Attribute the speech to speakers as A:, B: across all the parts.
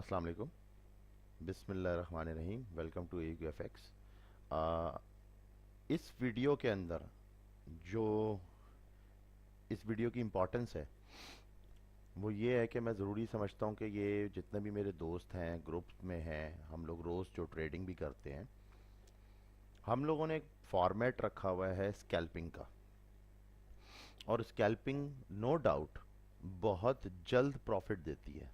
A: अस्सलाम वालेकुम। बिस्मिल्लाहिर्रहमानिर्रहीम। Welcome to AQFX। इस वीडियो के अंदर जो इस वीडियो की इम्पोर्टेंस है वो ये है कि मैं ज़रूरी समझता हूँ कि ये जितने भी मेरे दोस्त हैं ग्रुप्स में हैं, हम लोग रोज़ जो ट्रेडिंग भी करते हैं, हम लोगों ने एक फॉर्मेट रखा हुआ है स्कैल्पिंग का। और स्कैल्पिंग नो डाउट बहुत जल्द प्रॉफिट देती है,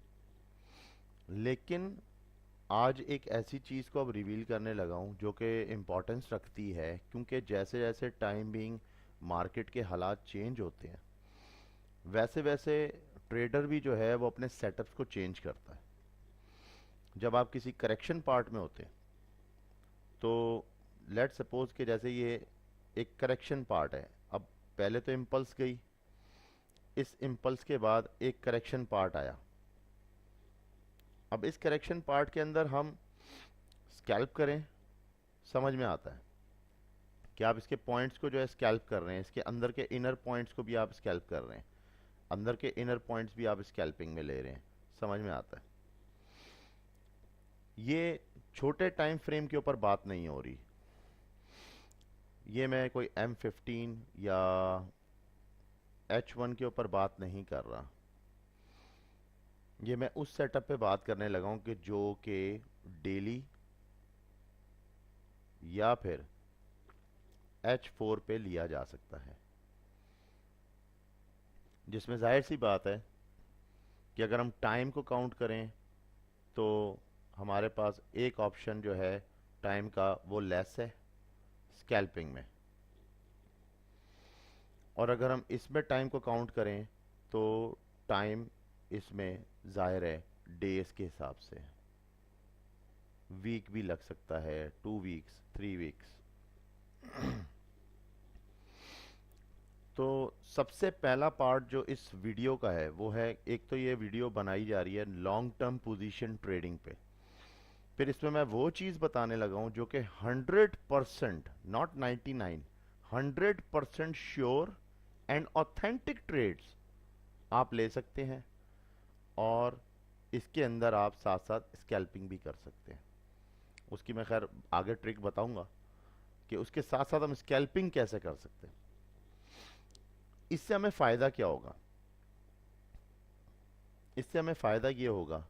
A: लेकिन आज एक ऐसी चीज़ को अब रिवील करने लगा हूँ जो कि इम्पोर्टेंस रखती है, क्योंकि जैसे जैसे टाइम बिंग मार्केट के हालात चेंज होते हैं वैसे वैसे ट्रेडर भी जो है वो अपने सेटअप्स को चेंज करता है। जब आप किसी करेक्शन पार्ट में होते हैं तो लेट सपोज कि जैसे ये एक करेक्शन पार्ट है। अब पहले तो इम्पल्स गई, इस इम्पल्स के बाद एक करेक्शन पार्ट आया। अब इस करेक्शन पार्ट के अंदर हम स्कैल्प करें, समझ में आता है कि आप इसके पॉइंट्स को जो है स्कैल्प कर रहे हैं, इसके अंदर के इनर पॉइंट्स को भी आप स्कैल्प कर रहे हैं, अंदर के इनर पॉइंट्स भी आप स्कैल्पिंग में ले रहे हैं, समझ में आता है। ये छोटे टाइम फ्रेम के ऊपर बात नहीं हो रही, ये मैं कोई M15 या H1 के ऊपर बात नहीं कर रहा। ये मैं उस सेटअप पे बात करने लगा हूं कि जो कि डेली या फिर H4 पे लिया जा सकता है, जिसमें जाहिर सी बात है कि अगर हम टाइम को काउंट करें तो हमारे पास एक ऑप्शन जो है टाइम का वो लेस है स्कैल्पिंग में, और अगर हम इसमें टाइम को काउंट करें तो टाइम इसमें जाहिर है डेज के हिसाब से, वीक भी लग सकता है, 2 वीक्स, 3 वीक्स। तो सबसे पहला पार्ट जो इस वीडियो का है वो है, एक तो ये वीडियो बनाई जा रही है लॉन्ग टर्म पोजीशन ट्रेडिंग पे, फिर इसमें मैं वो चीज़ बताने लगा हूं जो कि 100% not 99, 100% sure and authentic trades आप ले सकते हैं, और इसके अंदर आप साथ साथ स्कैल्पिंग भी कर सकते हैं। उसकी मैं खैर आगे ट्रिक बताऊंगा कि उसके साथ साथ हम स्कैल्पिंग कैसे कर सकते हैं। इससे हमें फ़ायदा क्या होगा? इससे हमें फ़ायदा ये होगा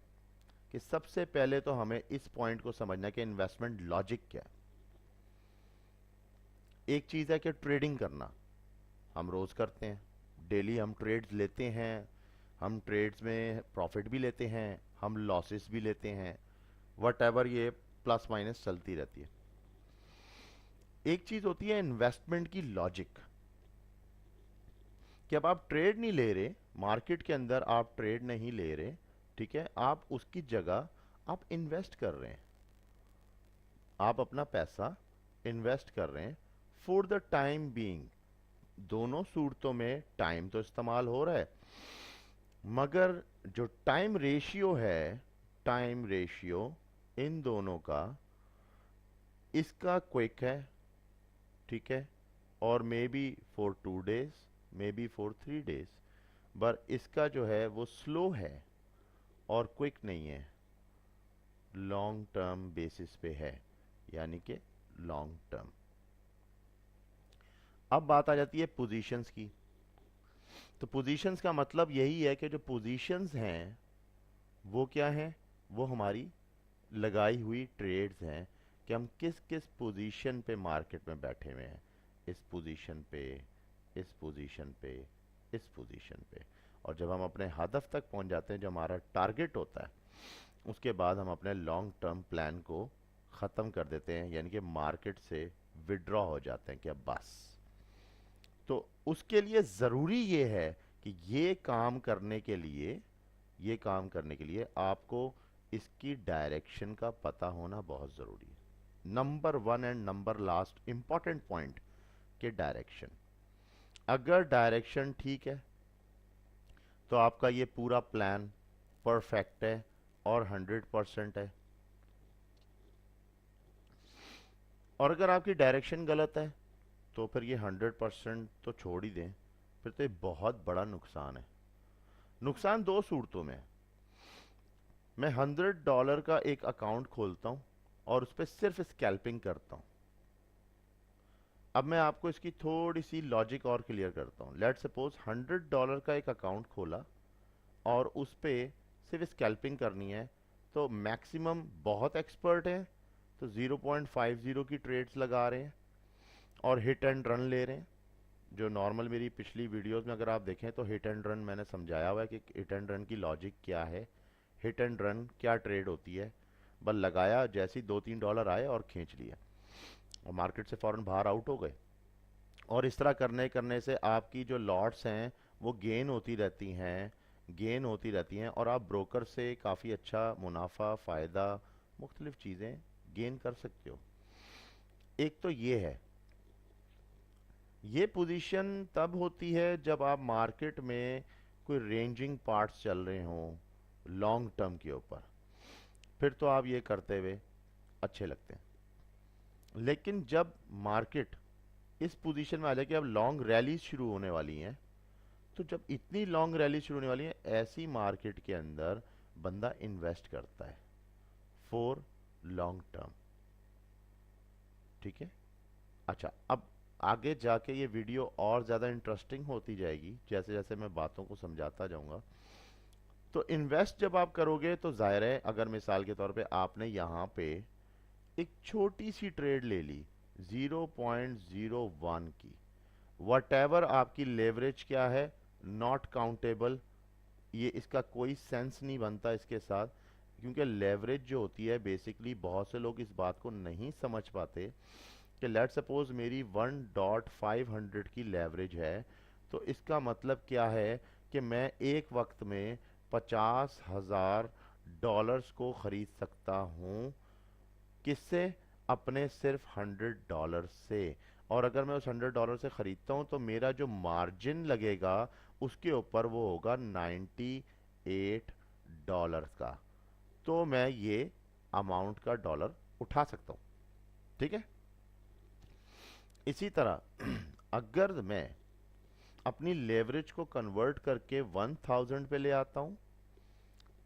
A: कि सबसे पहले तो हमें इस पॉइंट को समझना है कि इन्वेस्टमेंट लॉजिक क्या है। एक चीज़ है कि ट्रेडिंग करना हम रोज़ करते हैं, डेली हम ट्रेड्स लेते हैं, हम ट्रेड्स में प्रॉफिट भी लेते हैं, हम लॉसेस भी लेते हैं, वट एवर ये प्लस माइनस चलती रहती है। एक चीज़ होती है इन्वेस्टमेंट की लॉजिक, कि अब आप ट्रेड नहीं ले रहे, मार्केट के अंदर आप ट्रेड नहीं ले रहे, ठीक है, आप उसकी जगह आप इन्वेस्ट कर रहे हैं, आप अपना पैसा इन्वेस्ट कर रहे हैं फॉर द टाइम बीइंग। दोनों सूरतों में टाइम तो इस्तेमाल हो रहा है, मगर जो टाइम रेशियो है, टाइम रेशियो इन दोनों का, इसका क्विक है, ठीक है, और may be for 2 days, may be for 3 days, पर इसका जो है वो स्लो है और क्विक नहीं है, लॉन्ग टर्म बेसिस पे है, यानी कि लॉन्ग टर्म। अब बात आ जाती है पोजीशंस की। तो पोजीशंस का मतलब यही है कि जो पोजीशंस हैं वो क्या हैं, वो हमारी लगाई हुई ट्रेड्स हैं, कि हम किस किस पोजीशन पे मार्केट में बैठे हुए हैं, इस पोजीशन पे, इस पोजीशन पे, इस पोजीशन पे। और जब हम अपने हदफ तक पहुंच जाते हैं, जो हमारा टारगेट होता है, उसके बाद हम अपने लॉन्ग टर्म प्लान को ख़त्म कर देते हैं, यानी कि मार्केट से विड्रॉ हो जाते हैं कि अब बस। तो उसके लिए ज़रूरी ये है कि ये काम करने के लिए आपको इसकी डायरेक्शन का पता होना बहुत ज़रूरी है। Number one and number last important point के डायरेक्शन। अगर डायरेक्शन ठीक है तो आपका ये पूरा प्लान परफेक्ट है और 100% है, और अगर आपकी डायरेक्शन गलत है तो फिर ये 100% तो छोड़ ही दें, फिर तो ये बहुत बड़ा नुकसान है। नुकसान दो सूरतों में है। मैं $100 का एक अकाउंट खोलता हूँ और उस पर सिर्फ स्कैल्पिंग करता हूँ। अब मैं आपको इसकी थोड़ी सी लॉजिक और क्लियर करता हूँ। लेट सपोज $100 का एक अकाउंट खोला और उस पे सिर्फ स्कैल्पिंग करनी है, तो मैक्सिमम बहुत एक्सपर्ट हैं तो 0.50 की ट्रेड्स लगा रहे हैं और हिट एंड रन ले रहे हैं। जो नॉर्मल मेरी पिछली वीडियोस में अगर आप देखें तो हिट एंड रन मैंने समझाया हुआ है कि हिट एंड रन की लॉजिक क्या है, हिट एंड रन क्या ट्रेड होती है। बस लगाया, जैसे ही $2-3 आए और खींच लिया और मार्केट से फ़ौरन बाहर आउट हो गए। और इस तरह करने करने से आपकी जो लॉट्स हैं वो गेन होती रहती हैं, गेन होती रहती हैं, और आप ब्रोकर से काफ़ी अच्छा मुनाफा, फ़ायदा, मुख्तलिफ चीज़ें गेन कर सकते हो। एक तो ये है, ये पोजीशन तब होती है जब आप मार्केट में कोई रेंजिंग पार्ट्स चल रहे हों लॉन्ग टर्म के ऊपर, फिर तो आप ये करते हुए अच्छे लगते हैं। लेकिन जब मार्केट इस पोजीशन में आ जाए कि अब लॉन्ग रैली शुरू होने वाली हैं, तो जब इतनी लॉन्ग रैली शुरू होने वाली है, ऐसी मार्केट के अंदर बंदा इन्वेस्ट करता है फॉर लॉन्ग टर्म। ठीक है। अच्छा, अब आगे जाके ये वीडियो और ज़्यादा इंटरेस्टिंग होती जाएगी जैसे जैसे मैं बातों को समझाता जाऊंगा। तो इन्वेस्ट जब आप करोगे तो जाहिर है, अगर मिसाल के तौर पे आपने यहाँ पे एक छोटी सी ट्रेड ले ली 0.01 की, वट एवर आपकी लेवरेज क्या है, नॉट काउंटेबल, ये इसका कोई सेंस नहीं बनता इसके साथ। क्योंकि लेवरेज जो होती है, बेसिकली बहुत से लोग इस बात को नहीं समझ पाते कि लेट सपोज मेरी 1.500 की लेवरेज है, तो इसका मतलब क्या है कि मैं एक वक्त में $50,000 को खरीद सकता हूँ। किससे? अपने सिर्फ $100 से। और अगर मैं उस $100 से खरीदता हूँ तो मेरा जो मार्जिन लगेगा उसके ऊपर वो होगा $98 का। तो मैं ये अमाउंट का डॉलर उठा सकता हूँ। ठीक है। इसी तरह अगर मैं अपनी लेवरेज को कन्वर्ट करके 1000 पे ले आता हूँ,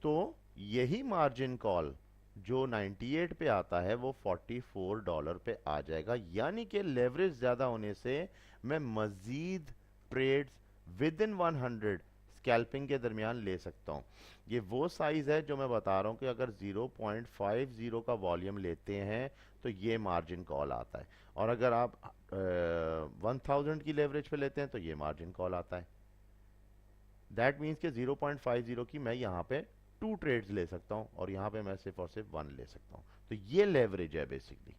A: तो यही मार्जिन कॉल जो 98 पे आता है वो $44 पे आ जाएगा। यानी कि लेवरेज ज़्यादा होने से मैं मज़ीद ट्रेड्स विद इन 100 स्कैल्पिंग के दरमियान ले सकता हूँ। ये वो साइज़ है जो मैं बता रहा हूँ कि अगर 0.50 का वॉल्यूम लेते हैं तो ये मार्जिन कॉल आता है, और अगर आप 1000 की लेवरेज पे लेते हैं तो ये मार्जिन कॉल आता है। दैट मीन्स कि 0.50 की मैं यहाँ पे 2 ट्रेड्स ले सकता हूँ और यहाँ पे मैं सिर्फ और सिर्फ 1 ले सकता हूँ। तो ये लेवरेज है बेसिकली।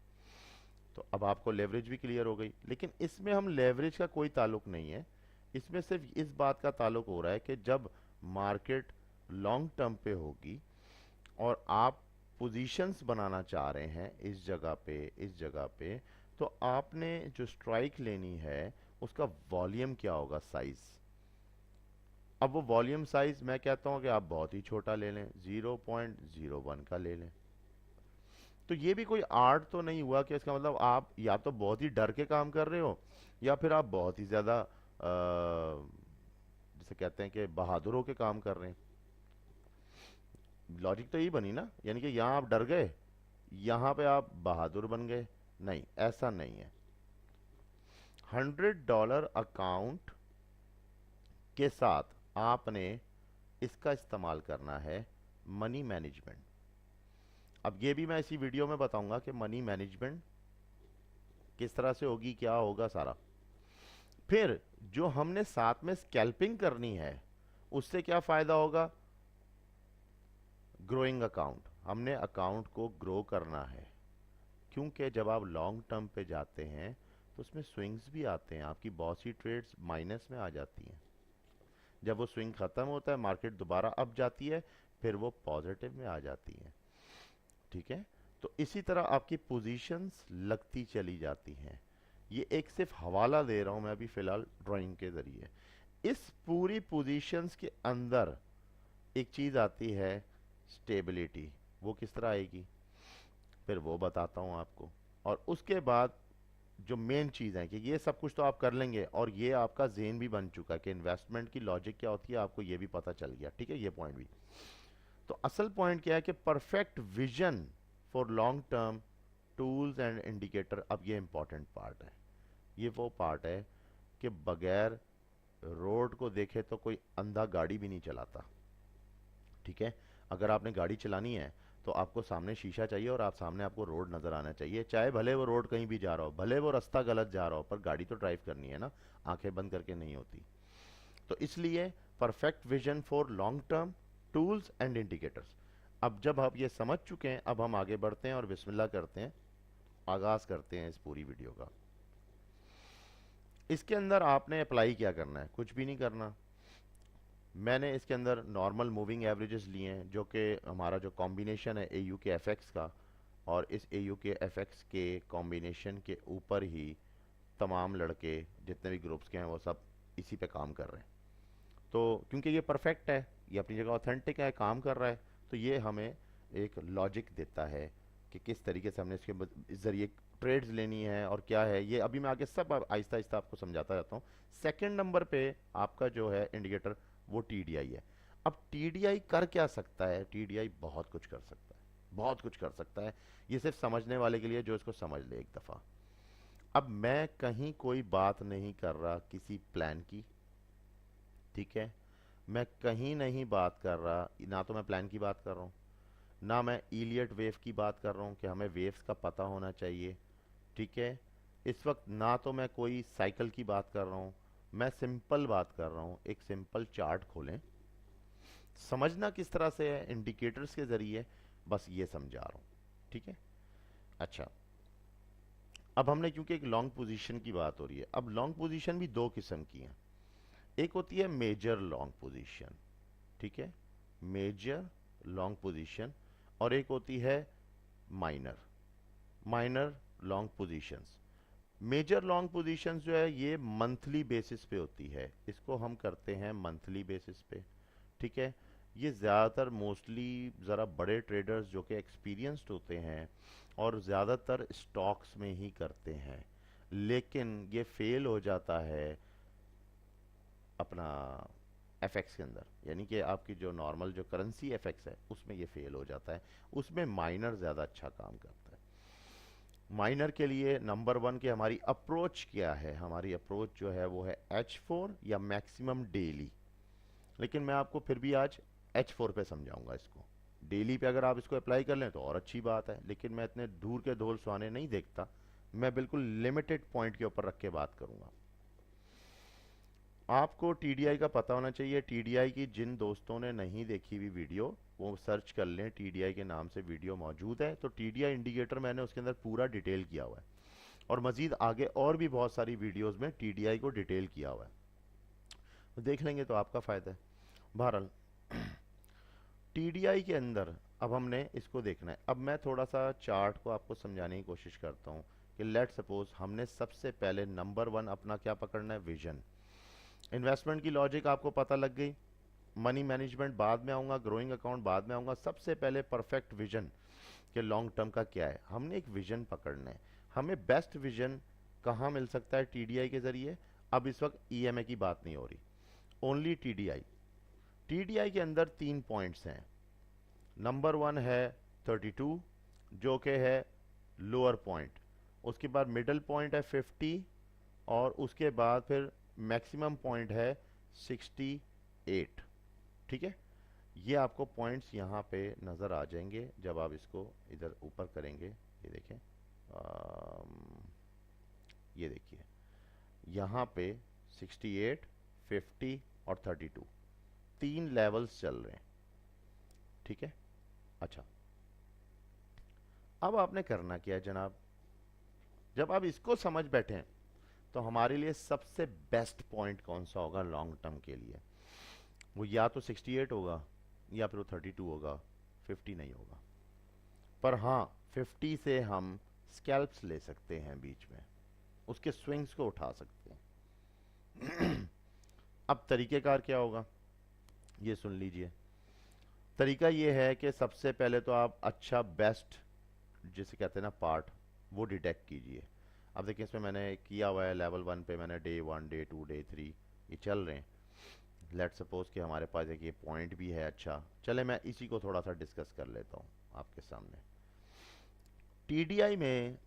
A: तो अब आपको लेवरेज भी क्लियर हो गई, लेकिन इसमें हम लेवरेज का कोई ताल्लुक नहीं है। इसमें सिर्फ इस बात का ताल्लुक हो रहा है कि जब मार्केट लॉन्ग टर्म पे होगी और आप पोजीशंस बनाना चाह रहे हैं इस जगह पे, इस जगह पे, तो आपने जो स्ट्राइक लेनी है उसका वॉल्यूम क्या होगा, साइज। अब वो वॉल्यूम साइज मैं कहता हूँ कि आप बहुत ही छोटा ले लें, 0.01 का ले लें। तो ये भी कोई आर्ट तो नहीं हुआ कि इसका मतलब आप या तो बहुत ही डर के काम कर रहे हो या फिर आप बहुत ही ज़्यादा जिसे कहते हैं कि बहादुर होके काम कर रहे हैं। लॉजिक तो यही बनी ना, यानी कि यहाँ आप डर गए, यहाँ पे आप बहादुर बन गए। नहीं, ऐसा नहीं है। $100 अकाउंट के साथ आपने इसका इस्तेमाल करना है मनी मैनेजमेंट। अब ये भी मैं इसी वीडियो में बताऊंगा कि मनी मैनेजमेंट किस तरह से होगी, क्या होगा सारा। फिर जो हमने साथ में स्कैल्पिंग करनी है उससे क्या फायदा होगा, ग्रोइंग अकाउंट। हमने अकाउंट को ग्रो करना है, क्योंकि जब आप लॉन्ग टर्म पे जाते हैं तो उसमें स्विंग्स भी आते हैं, आपकी बहुत सी ट्रेड्स माइनस में आ जाती हैं। जब वो स्विंग खत्म होता है, मार्केट दोबारा अप जाती है, फिर वो पॉजिटिव में आ जाती है। ठीक है। तो इसी तरह आपकी पोजीशंस लगती चली जाती हैं। ये एक सिर्फ हवाला दे रहा हूं मैं अभी फिलहाल ड्राइंग के जरिए। इस पूरी पोजीशंस के अंदर एक चीज आती है, स्टेबिलिटी। वो किस तरह आएगी फिर वो बताता हूं आपको। और उसके बाद जो मेन चीज़ है कि ये सब कुछ तो आप कर लेंगे और ये आपका ज़हन भी बन चुका है कि इन्वेस्टमेंट की लॉजिक क्या होती है, आपको ये भी पता चल गया। ठीक है, ये पॉइंट भी। तो असल पॉइंट क्या है कि perfect vision for long term tools and indicator, अब ये इंपॉर्टेंट पार्ट है। ये वो पार्ट है कि बगैर रोड को देखे तो कोई अंधा गाड़ी भी नहीं चलाता। ठीक है, अगर आपने गाड़ी चलानी है तो आपको सामने शीशा चाहिए और आप सामने आपको रोड नजर आना चाहिए, चाहे भले वो रोड कहीं भी जा रहा हो, भले वो रास्ता गलत जा रहा हो, पर गाड़ी तो ड्राइव करनी है ना, आंखें बंद करके नहीं होती। तो इसलिए perfect vision for long term tools and indicators. अब जब आप ये समझ चुके हैं, अब हम आगे बढ़ते हैं और बिस्मिल्लाह करते हैं, आगाज करते हैं इस पूरी वीडियो का। इसके अंदर आपने अप्लाई क्या करना है? कुछ भी नहीं करना। मैंने इसके अंदर नॉर्मल मूविंग एवरेजेस लिए हैं, जो कि हमारा जो कॉम्बिनेशन है एयू के एफएक्स का, और इस एयू के एफएक्स के कॉम्बिनेशन के ऊपर ही तमाम लड़के जितने भी ग्रुप्स के हैं वो सब इसी पे काम कर रहे हैं। तो क्योंकि ये परफेक्ट है, ये अपनी जगह ऑथेंटिक है, काम कर रहा है, तो ये हमें एक लॉजिक देता है कि किस तरीके से हमने इसके ज़रिए ट्रेड्स लेनी है और क्या है ये। अभी मैं आगे सब आहिस्ता आहिस्ता आपको समझाता जाता हूँ। सेकंड नंबर पे आपका जो है इंडिकेटर, वो टीडीआई है। अब टीडीआई कर क्या सकता है? टीडीआई बहुत कुछ कर सकता है, बहुत कुछ कर सकता है। ये सिर्फ समझने वाले के लिए जो इसको समझ ले एक दफ़ा। अब मैं कहीं कोई बात नहीं कर रहा किसी प्लान की, ठीक है, मैं कहीं नहीं बात कर रहा, ना तो मैं प्लान की बात कर रहा हूँ, ना मैं इलियट वेव की बात कर रहा हूँ कि हमें वेव्स का पता होना चाहिए, ठीक है। इस वक्त ना तो मैं कोई साइकिल की बात कर रहा हूँ, मैं सिंपल बात कर रहा हूँ। एक सिंपल चार्ट खोलें, समझना किस तरह से है इंडिकेटर्स के ज़रिए, बस ये समझा रहा हूँ, ठीक है। अच्छा, अब हमने क्योंकि एक लॉन्ग पोजीशन की बात हो रही है, अब लॉन्ग पोजीशन भी दो किस्म की हैं। एक होती है मेजर लॉन्ग पोजीशन, ठीक है, मेजर लॉन्ग पोजीशन, और एक होती है minor, minor long positions. Major long positions जो है ये मंथली बेसिस पे होती है, इसको हम करते हैं मंथली बेसिस पे, ठीक है। ये ज़्यादातर मोस्टली ज़रा बड़े ट्रेडर्स जो कि एक्सपीरियंस्ड होते हैं और ज़्यादातर स्टॉक्स में ही करते हैं, लेकिन ये फेल हो जाता है अपना एफएक्स के अंदर, यानी कि आपकी जो नॉर्मल जो करेंसी एफएक्स है उसमें ये फेल हो जाता है। उसमें माइनर ज़्यादा अच्छा काम करता है। माइनर के लिए नंबर वन की हमारी अप्रोच क्या है? हमारी अप्रोच जो है वो है H4 या मैक्सिमम डेली, लेकिन मैं आपको फिर भी आज H4 पे समझाऊंगा इसको। डेली पे अगर आप इसको अप्लाई कर लें तो और अच्छी बात है, लेकिन मैं इतने दूर के धोल सुहाने नहीं देखता, मैं बिल्कुल लिमिटेड पॉइंट के ऊपर रख के बात करूंगा। आपको टीडीआई का पता होना चाहिए। टीडीआई की जिन दोस्तों ने नहीं देखी हुई वीडियो, वो सर्च कर लें, टीडीआई के नाम से वीडियो मौजूद है। तो टीडीआई इंडिकेटर मैंने उसके अंदर पूरा डिटेल किया हुआ है, और मजीद आगे और भी बहुत सारी वीडियोस में टीडीआई को डिटेल किया हुआ है, तो देख लेंगे तो आपका फ़ायदा है। बहरहाल टीडीआई के अंदर अब हमने इसको देखना है। अब मैं थोड़ा सा चार्ट को आपको समझाने की कोशिश करता हूँ कि लेट सपोज हमने सबसे पहले नंबर वन अपना क्या पकड़ना है? विजन। इन्वेस्टमेंट की लॉजिक आपको पता लग गई, मनी मैनेजमेंट बाद में आऊँगा, ग्रोइंग अकाउंट बाद में आऊँगा। सबसे पहले परफेक्ट विजन के लॉन्ग टर्म का क्या है, हमने एक विजन पकड़ना है। हमें बेस्ट विजन कहाँ मिल सकता है? टीडीआई के ज़रिए। अब इस वक्त ईएमए की बात नहीं हो रही, ओनली टीडीआई। टीडीआई के अंदर तीन पॉइंट्स हैं। नंबर वन है 32, जो कि है लोअर पॉइंट, उसके बाद मिडल पॉइंट है 50, और उसके बाद फिर मैक्सिमम पॉइंट है 68, ठीक है। ये आपको पॉइंट्स यहाँ पे नज़र आ जाएंगे जब आप इसको इधर ऊपर करेंगे। ये देखें, ये देखिए यहाँ पे 68, 50 और 32 तीन लेवल्स चल रहे हैं, ठीक है। अच्छा, अब आपने करना क्या है जनाब? जब आप इसको समझ बैठे तो हमारे लिए सबसे बेस्ट पॉइंट कौन सा होगा लॉन्ग टर्म के लिए? वो या तो 68 होगा, या फिर वो 32 होगा, 50 नहीं होगा। पर हाँ, 50 से हम स्कैल्प्स ले सकते हैं, बीच में उसके स्विंग्स को उठा सकते हैं। अब तरीकेकार क्या होगा, ये सुन लीजिए। तरीका ये है कि सबसे पहले तो आप अच्छा बेस्ट, जिसे कहते हैं ना पार्ट, वो डिटेक्ट कीजिए। अब देखिए इसमें मैंने किया हुआ है लेवल वन पे, मैंने day one, day two, day three, ये चल रहे हैं। लेट सपोज कि हमारे पास एक ये पॉइंट भी है। अच्छा चले, मैं इसी को थोड़ा सा डिस्कस कर लेता हूँ आपके सामने। टीडीआई में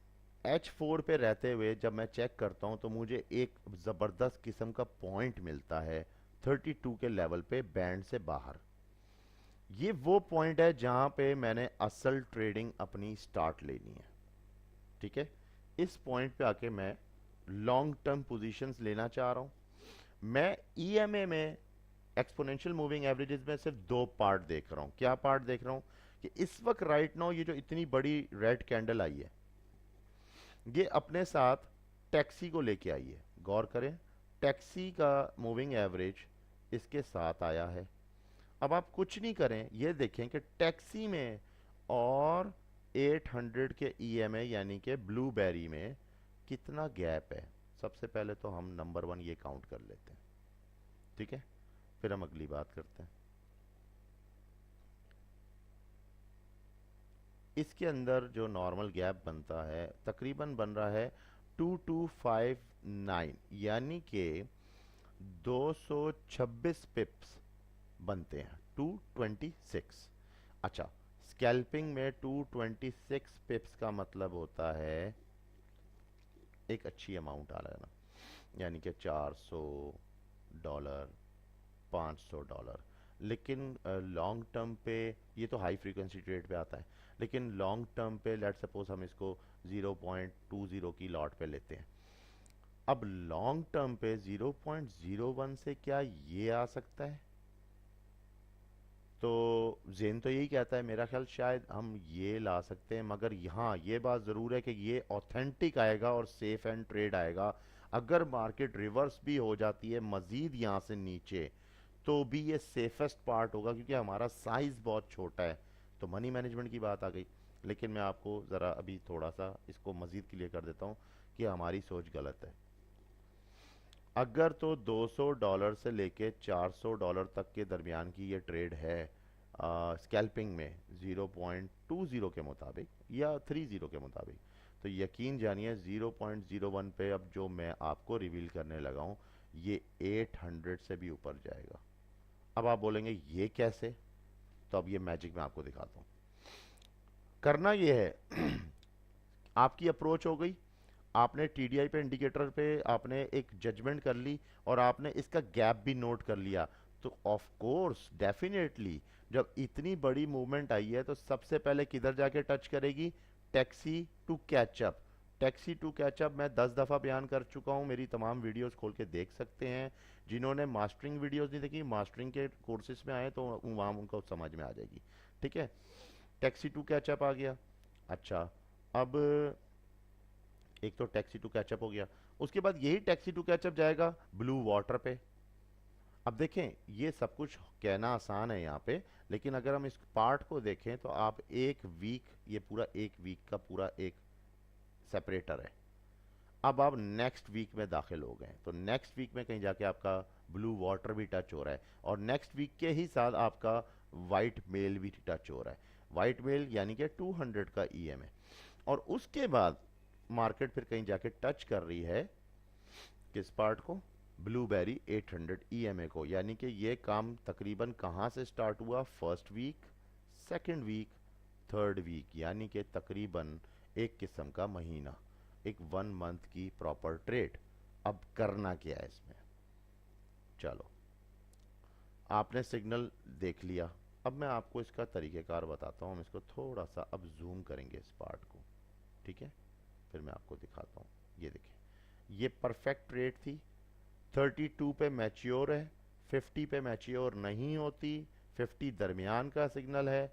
A: H4 पे रहते हुए जब मैं चेक करता हूँ तो मुझे एक ज़बरदस्त किस्म का पॉइंट मिलता है 32 के लेवल पे, बैंड से बाहर। ये वो पॉइंट है जहाँ पे मैंने असल ट्रेडिंग अपनी स्टार्ट लेनी है। ठीक है, इस पॉइंट पे आके मैं लॉन्ग टर्म पोजीशंस लेना चाह रहा हूँ। मैं ईएमए में, एक्सपोनेंशियल मूविंग एवरेजेस में, सिर्फ दो पार्ट देख रहा हूँ। क्या पार्ट देख रहा हूँ कि इस वक्त राइट नाउ ये जो इतनी बड़ी रेड कैंडल आई है, ये अपने साथ टैक्सी को लेके आई है। गौर करें, टैक्सी का मूविंग एवरेज इसके साथ आया है। अब आप कुछ नहीं करें, ये देखें कि टैक्सी में और 800 के ईएमए यानी कि ब्लूबेरी में कितना गैप है। सबसे पहले तो हम नंबर वन ये काउंट कर लेते हैं। ठीक है, फिर हम अगली बात करते हैं। इसके अंदर जो नॉर्मल गैप बनता है तकरीबन बन रहा है 2259, यानी कि 226 पिप्स बनते हैं, 226। अच्छा, स्कैल्पिंग में 226 पिप्स का मतलब होता है एक अच्छी अमाउंट आ लेना, यानी कि $400, $500। लेकिन लॉन्ग टर्म पे ये तो हाई फ्रीक्वेंसी ट्रेड पे आता है, लेकिन लॉन्ग टर्म पे लेट सपोज हम इसको 0.20 की लॉट पे लेते हैं। अब लॉन्ग टर्म पे 0.01 से क्या ये आ सकता है? तो जेन तो यही कहता है, मेरा ख्याल शायद हम ये ला सकते हैं, मगर यहाँ ये बात ज़रूर है कि ये ऑथेंटिक आएगा और सेफ एंड ट्रेड आएगा। अगर मार्केट रिवर्स भी हो जाती है मज़ीद यहाँ से नीचे, तो भी ये सेफेस्ट पार्ट होगा, क्योंकि हमारा साइज़ बहुत छोटा है। तो मनी मैनेजमेंट की बात आ गई। लेकिन मैं आपको ज़रा अभी थोड़ा सा इसको मज़ीद क्लियर कर देता हूँ कि हमारी सोच गलत है। अगर तो $200 से लेके $400 तक के दरमियान की ये ट्रेड है स्कैल्पिंग में 0.20 के मुताबिक या 30 के मुताबिक, तो यकीन जानिए 0.01 पे अब जो मैं आपको रिवील करने लगा हूँ ये 800 से भी ऊपर जाएगा। अब आप बोलेंगे ये कैसे? तो अब ये मैजिक मैं आपको दिखाता हूँ। करना ये है आपकी अप्रोच हो गई, आपने टीडीआई पे इंडिकेटर पे आपने एक जजमेंट कर ली और आपने इसका गैप भी नोट कर लिया। तो ऑफ कोर्स डेफिनेटली जब इतनी बड़ी मूवमेंट आई है तो सबसे पहले किधर जाके टच करेगी? Taxi to catch up. Taxi to catch up मैं 10 दफ़ा बयान कर चुका हूँ, मेरी तमाम वीडियोस खोल के देख सकते हैं। जिन्होंने मास्टरिंग वीडियोस नहीं देखी, मास्टरिंग के कोर्सेज में आए तो वहाँ उनको समझ में आ जाएगी। ठीक है, टैक्सी टू कैचअप आ गया। अच्छा, अब एक तो टैक्सी टू कैचअप हो गया, उसके बाद यही टैक्सी टू कैचअप जाएगा ब्लू वाटर पे। अब देखें, ये सब कुछ कहना आसान है यहाँ पे, लेकिन अगर हम इस पार्ट को देखें तो आप एक वीक, ये पूरा एक वीक का पूरा एक सेपरेटर है। अब आप नेक्स्ट वीक में दाखिल हो गए तो नेक्स्ट वीक में कहीं जाके आपका ब्लू वाटर भी टच हो रहा है, और नेक्स्ट वीक के ही साथ आपका वाइट मेल भी टच हो रहा है। वाइट मेल यानी कि 200 का ईएम है। और उसके बाद मार्केट फिर कहीं जाके टच कर रही है किस पार्ट को? ब्लूबेरी 800 ईएमए को। यानी कि ये काम तकरीबन कहाँ से स्टार्ट हुआ? First week, second week, third week, यानी कि तकरीबन एक किस्म का महीना, एक 1 मंथ की प्रॉपर ट्रेड। अब करना क्या है इसमें? चलो, आपने सिग्नल देख लिया, अब मैं आपको इसका तरीक़ेकार बताता हूँ। हम इसको थोड़ा सा अब जूम करेंगे इस पार्ट को। ठीक है, फिर मैं आपको दिखाता हूँ। ये देखें, ये परफेक्ट ट्रेड थी। 32 पे मैच्योर है, 50 पे मैच्योर नहीं होती, 50 दरमियान का सिग्नल है।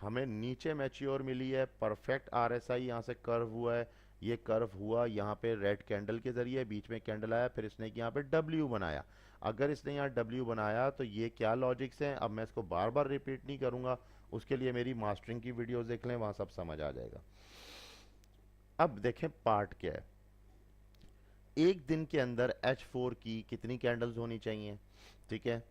A: हमें नीचे मैच्योर मिली है, परफेक्ट आरएसआई यहाँ से कर्व हुआ है। ये कर्व हुआ यहाँ पे रेड कैंडल के जरिए, बीच में कैंडल आया, फिर इसने यहाँ पे डब्ल्यू बनाया। अगर इसने यहाँ डब्ल्यू बनाया तो ये क्या लॉजिक्स हैं, अब मैं इसको बार बार रिपीट नहीं करूँगा, उसके लिए मेरी मास्टरिंग की वीडियोस देख लें, वहाँ सब समझ आ जाएगा। अब देखें पार्ट क्या है। एक दिन के अंदर H4 की कितनी कैंडल्स होनी चाहिए? ठीक है,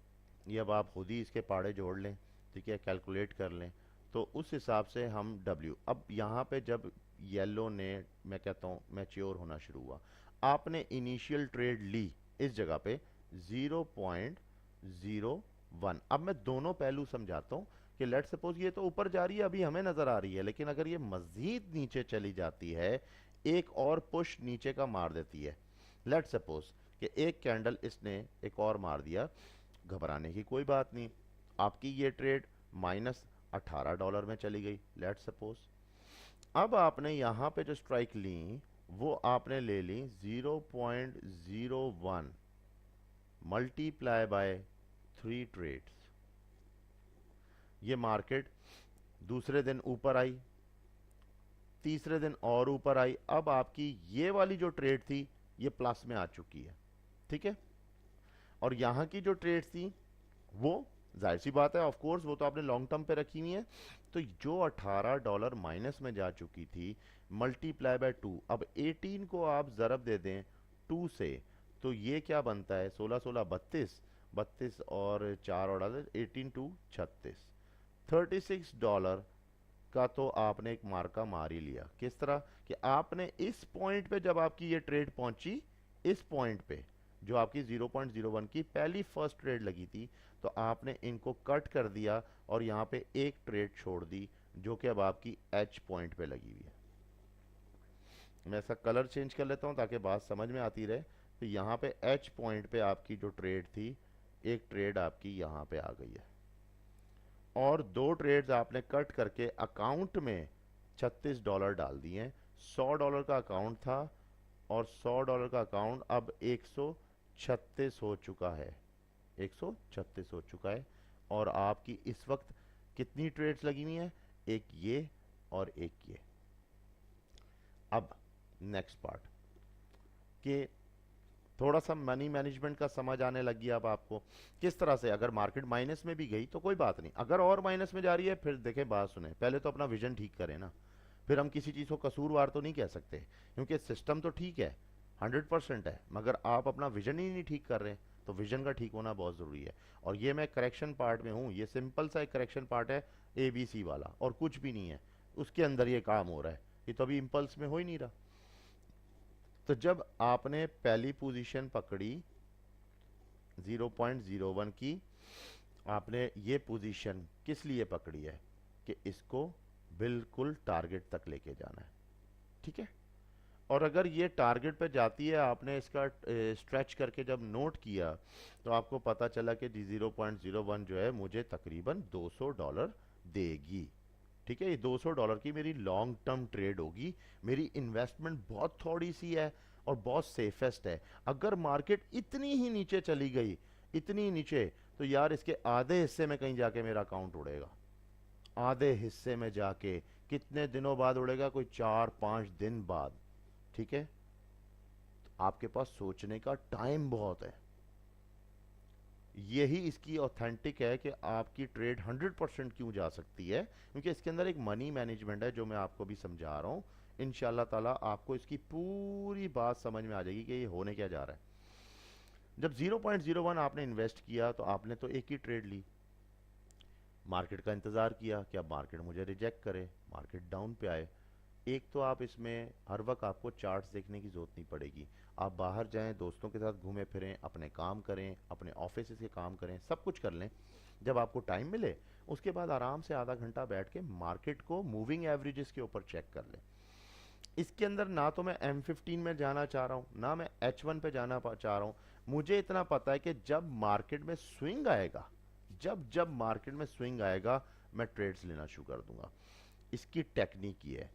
A: ये अब आप खुद ही इसके पाड़े जोड़ लें। ठीक है, कैलकुलेट कर लें, तो उस हिसाब से हम W, अब यहाँ पे जब येलो ने, मैं कहता हूँ, मैच्योर होना शुरू हुआ, आपने इनिशियल ट्रेड ली इस जगह पे 0.01। अब मैं दोनों पहलू समझाता हूँ कि लेट सपोज ये तो ऊपर जा रही है, अभी हमें नजर आ रही है, लेकिन अगर ये मजीद नीचे चली जाती है, एक और पुश नीचे का मार देती है, लेट सपोज कि एक कैंडल इसने एक और मार दिया, घबराने की कोई बात नहीं, आपकी ये ट्रेड -$18 में चली गई लेट सपोज। अब आपने यहां पे जो स्ट्राइक ली वो आपने ले ली 0.01 मल्टीप्लाई बाय 3 ट्रेड्स। ये मार्केट दूसरे दिन ऊपर आई, तीसरे दिन और ऊपर आई, अब आपकी ये वाली जो ट्रेड थी ये प्लस में आ चुकी है, ठीक है। और यहां की जो ट्रेड थी वो जाहिर सी बात है, ऑफ कोर्स वो तो आपने लॉन्ग टर्म पे रखी हुई है, तो जो $18 माइनस में जा चुकी थी मल्टीप्लाई बाय 2, अब 18 को आप ज़रब दे दें 2 से, तो ये क्या बनता है, 16 16 32, 32 और 4 और 18 2 36, $36 का तो आपने एक मार्का मार ही लिया। किस तरह कि आपने इस पॉइंट पे जब आपकी ये ट्रेड पहुंची, इस पॉइंट पे जो आपकी 0.01 की पहली फर्स्ट ट्रेड लगी थी, तो आपने इनको कट कर दिया और यहाँ पे एक ट्रेड छोड़ दी जो कि अब आपकी एच पॉइंट पे लगी हुई है। मैं इसका कलर चेंज कर लेता हूँ ताकि बात समझ में आती रहे। तो यहाँ पे एच पॉइंट पे आपकी जो ट्रेड थी, एक ट्रेड आपकी यहाँ पे आ गई है, और दो ट्रेड्स आपने कट करके अकाउंट में $36 डाल दिए हैं। $100 का अकाउंट था और $100 का अकाउंट अब 136 हो चुका है, 136 हो चुका है। और आपकी इस वक्त कितनी ट्रेड्स लगी हुई हैं, एक ये और एक ये। अब नेक्स्ट पार्ट कि थोड़ा सा मनी मैनेजमेंट का समझ आने लग गया अब आपको, किस तरह से अगर मार्केट माइनस में भी गई तो कोई बात नहीं, अगर और माइनस में जा रही है फिर देखें, बात सुने, पहले तो अपना विजन ठीक करें ना। फिर हम किसी चीज़ को कसूरवार तो नहीं कह सकते, क्योंकि सिस्टम तो ठीक है, 100% है, मगर आप अपना विजन ही नहीं ठीक कर रहे, तो विजन का ठीक होना बहुत ज़रूरी है। और ये मैं करेक्शन पार्ट में हूँ, ये सिंपल सा एक करेक्शन पार्ट है, ABC वाला, और कुछ भी नहीं है, उसके अंदर ये काम हो रहा है, ये तो अभी इम्पल्स में हो ही नहीं रहा। तो जब आपने पहली पोजीशन पकड़ी 0.01 की, आपने ये पोजीशन किस लिए पकड़ी है कि इसको बिल्कुल टारगेट तक लेके जाना है, ठीक है। और अगर ये टारगेट पे जाती है, आपने इसका स्ट्रेच करके जब नोट किया तो आपको पता चला कि 0.01 जो है मुझे तकरीबन $200 देगी, ठीक है। ये $200 की मेरी लॉन्ग टर्म ट्रेड होगी, मेरी इन्वेस्टमेंट बहुत थोड़ी सी है और बहुत सेफेस्ट है। अगर मार्केट इतनी ही नीचे चली गई, इतनी नीचे, तो यार इसके आधे हिस्से में कहीं जाके मेरा अकाउंट उड़ेगा, आधे हिस्से में जाके, कितने दिनों बाद उड़ेगा, कोई 4-5 दिन बाद, ठीक है। तो आपके पास सोचने का टाइम बहुत है, यही इसकी ऑथेंटिक है कि आपकी ट्रेड 100% क्यों जा सकती है, क्योंकि इसके अंदर एक मनी मैनेजमेंट है जो मैं आपको भी समझा रहा हूँ। इंशाल्लाह ताला आपको इसकी पूरी बात समझ में आ जाएगी कि ये होने क्या जा रहा है। जब 0.01 आपने इन्वेस्ट किया तो आपने तो एक ही ट्रेड ली, मार्केट का इंतज़ार किया कि अब मार्केट मुझे रिजेक्ट करे, मार्केट डाउन पे आए। एक तो आप इसमें हर वक्त आपको चार्ट्स देखने की ज़रूरत नहीं पड़ेगी, आप बाहर जाएं, दोस्तों के साथ घूमें फिरें, अपने काम करें, अपने ऑफिस के काम करें, सब कुछ कर लें। जब आपको टाइम मिले उसके बाद आराम से आधा घंटा बैठ के मार्केट को मूविंग एवरेजेस के ऊपर चेक कर लें। इसके अंदर ना तो मैं M15 में जाना चाह रहा हूँ, ना मैं H1 पे जाना चाह रहा हूँ। मुझे इतना पता है कि जब मार्केट में स्विंग आएगा, जब जब मार्केट में स्विंग आएगा, मैं ट्रेड्स लेना शुरू कर दूंगा। इसकी टेक्निक ये है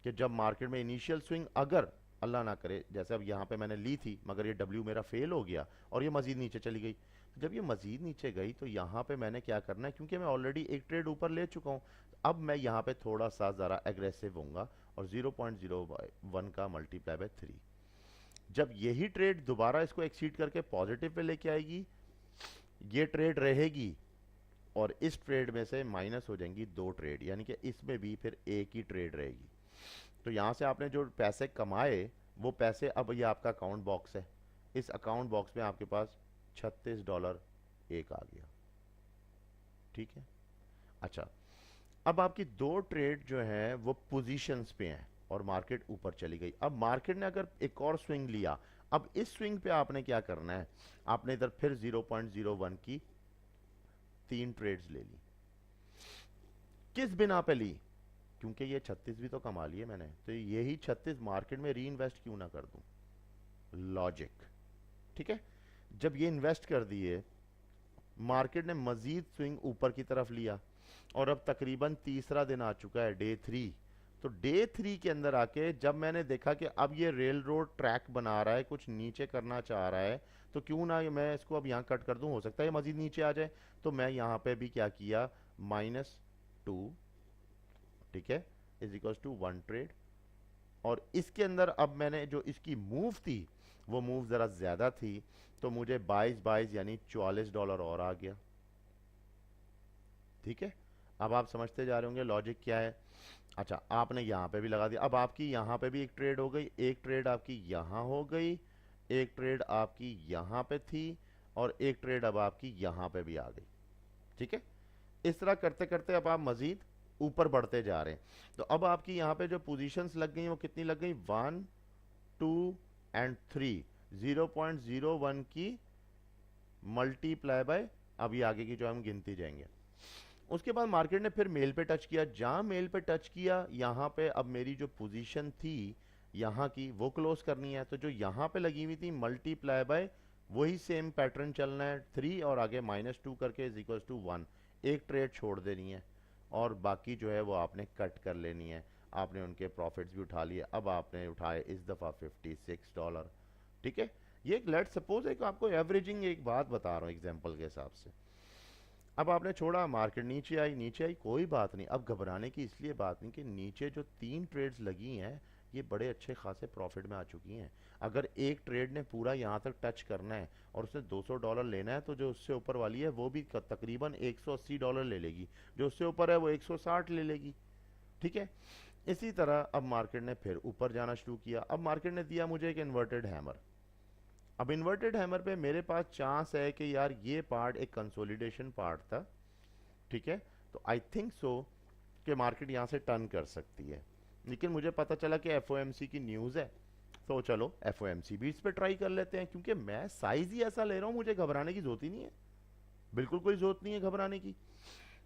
A: कि जब मार्केट में इनिशियल स्विंग, अगर अल्लाह ना करे जैसे अब यहाँ पे मैंने ली थी मगर ये डब्ल्यू मेरा फेल हो गया और ये मजीद नीचे चली गई, तो जब ये मजीद नीचे गई तो यहाँ पे मैंने क्या करना है, क्योंकि मैं ऑलरेडी एक ट्रेड ऊपर ले चुका हूँ, अब मैं यहाँ पे थोड़ा सा ज़रा एग्रेसिव होऊंगा और 0.01 का मल्टीप्लाई बाय 3, जब यही ट्रेड दोबारा इसको एक्सीड करके पॉजिटिव पे लेके आएगी, ये ट्रेड रहेगी और इस ट्रेड में से माइनस हो जाएंगी दो ट्रेड, यानी कि इसमें भी फिर एक ही ट्रेड रहेगी। तो यहाँ से आपने जो पैसे कमाए वो पैसे, अब ये आपका अकाउंट बॉक्स है, इस अकाउंट बॉक्स में आपके पास $36 एक आ गया, ठीक है। अच्छा, अब आपकी दो ट्रेड जो है वो पोजीशंस पे हैं और मार्केट ऊपर चली गई। अब मार्केट ने अगर एक और स्विंग लिया, अब इस स्विंग पे आपने क्या करना है, आपने इधर फिर 0.01 की 3 ट्रेड्स ले ली। किस बिना पे ली? क्योंकि ये 36 भी तो कमा लिए मैंने, तो यही 36 मार्केट में री इन्वेस्ट क्यों ना कर दूं? लॉजिक। ठीक है। जब ये इन्वेस्ट कर दिए, मार्केट ने मजीद स्विंग ऊपर की तरफ लिया, और अब तकरीबन तीसरा दिन आ चुका है, डे 3। तो डे 3 के अंदर आके जब मैंने देखा कि अब ये रेल रोड ट्रैक बना रहा है, कुछ नीचे करना चाह रहा है, तो क्यों ना मैं इसको अब यहाँ कट कर दूं, हो सकता है ये मजीद नीचे आ जाए। तो मैं यहाँ पे भी क्या किया, -2, ठीक है, इज इक्वल टू 1 ट्रेड। और इसके अंदर अब मैंने जो इसकी मूव थी, वो मूव ज़रा ज़्यादा थी, तो मुझे 22 यानी $44 और आ गया। ठीक है। अब आप समझते जा रहे होंगे लॉजिक क्या है। अच्छा, आपने यहाँ पे भी लगा दिया, अब आपकी यहाँ पे भी एक ट्रेड हो गई, एक ट्रेड आपकी यहाँ हो गई, एक ट्रेड आपकी यहाँ पे थी, और एक ट्रेड अब आपकी यहाँ पे भी आ गई। ठीक है। इस तरह करते करते अब आप मजीद ऊपर बढ़ते जा रहे हैं। तो अब आपकी यहाँ पे जो पोजीशंस लग गई वो कितनी लग गई, 1, 2 एंड 3, 0.01 की मल्टीप्लाई बाय, अभी आगे की जो हम गिनती जाएंगे। उसके बाद मार्केट ने फिर मेल पे टच किया, जहां मेल पे टच किया, यहाँ पे अब मेरी जो पोजीशन थी यहाँ की वो क्लोज करनी है। तो जो यहाँ पे लगी हुई थी मल्टीप्लाई बाय, वही सेम पैटर्न चलना है, 3 और आगे -2 करके इज इक्वल टू 1। एक ट्रेड छोड़ देनी है, और बाकी जो है वो आपने कट कर लेनी है। आपने उनके प्रॉफिट्स भी उठा लिए, अब आपने उठाए इस दफ़ा $56। ठीक है। ये एक लेट सपोज एक आपको एवरेजिंग एक बात बता रहा हूँ एग्जांपल के हिसाब से। अब आपने छोड़ा, मार्केट नीचे आई, नीचे आई, कोई बात नहीं, अब घबराने की इसलिए बात नहीं कि नीचे जो 3 ट्रेड्स लगी हैं ये बड़े अच्छे खासे प्रॉफिट में आ चुकी हैं। अगर एक ट्रेड ने पूरा यहाँ तक टच करना है और उसने $200 लेना है, तो जो उससे ऊपर वाली है वो भी तकरीबन $180 ले लेगी, जो उससे ऊपर है वो 160 ले लेगी। ठीक है। इसी तरह अब मार्केट ने फिर ऊपर जाना शुरू किया। अब मार्केट ने दिया मुझे एक इन्वर्टेड हैमर। अब इन्वर्टेड हैमर पे मेरे पास चांस है कि यार ये पार्ट एक कंसोलिडेशन पार्ट था। ठीक है। तो आई थिंक सो कि मार्केट यहाँ से टर्न कर सकती है, लेकिन मुझे पता चला कि एफओएमसी की न्यूज़ है, तो चलो एफओएमसी भी इस पे ट्राई कर लेते हैं, क्योंकि मैं साइज ही ऐसा ले रहा हूँ, मुझे घबराने की जरूरत ही नहीं है, बिल्कुल कोई जरूरत नहीं है घबराने की।